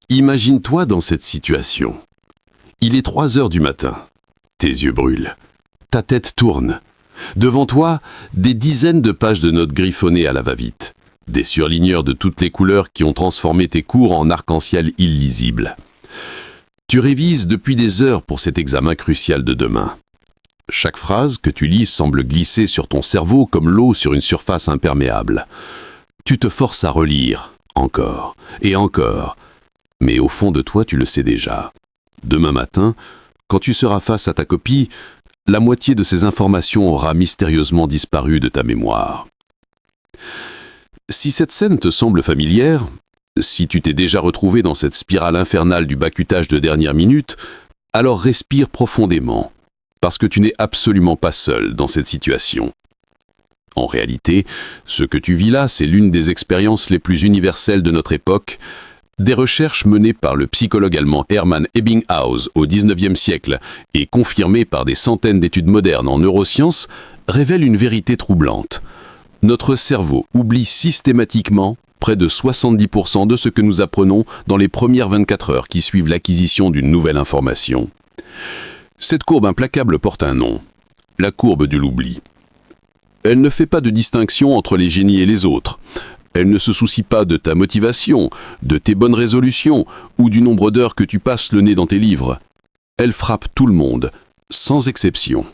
Imagine-toi dans cette situation. Il est 3 heures du matin. Tes yeux brûlent. Ta tête tourne. Devant toi, des dizaines de pages de notes griffonnées à la va-vite. Des surligneurs de toutes les couleurs qui ont transformé tes cours en arc-en-ciel illisible. Tu révises depuis des heures pour cet examen crucial de demain. Chaque phrase que tu lis semble glisser sur ton cerveau comme l'eau sur une surface imperméable. Tu te forces à relire, encore et encore. Mais au fond de toi, tu le sais déjà. Demain matin, quand tu seras face à ta copie, la moitié de ces informations aura mystérieusement disparu de ta mémoire. Si cette scène te semble familière, si tu t'es déjà retrouvé dans cette spirale infernale du bacutage de dernière minute, alors respire profondément, parce que tu n'es absolument pas seul dans cette situation. En réalité, ce que tu vis là, c'est l'une des expériences les plus universelles de notre époque. Des recherches menées par le psychologue allemand Hermann Ebbinghaus au XIXe siècle et confirmées par des centaines d'études modernes en neurosciences révèlent une vérité troublante. Notre cerveau oublie systématiquement près de 70% de ce que nous apprenons dans les premières 24 heures qui suivent l'acquisition d'une nouvelle information. Cette courbe implacable porte un nom, la courbe de l'oubli. Elle ne fait pas de distinction entre les génies et les autres. Elle ne se soucie pas de ta motivation, de tes bonnes résolutions ou du nombre d'heures que tu passes le nez dans tes livres. Elle frappe tout le monde, sans exception.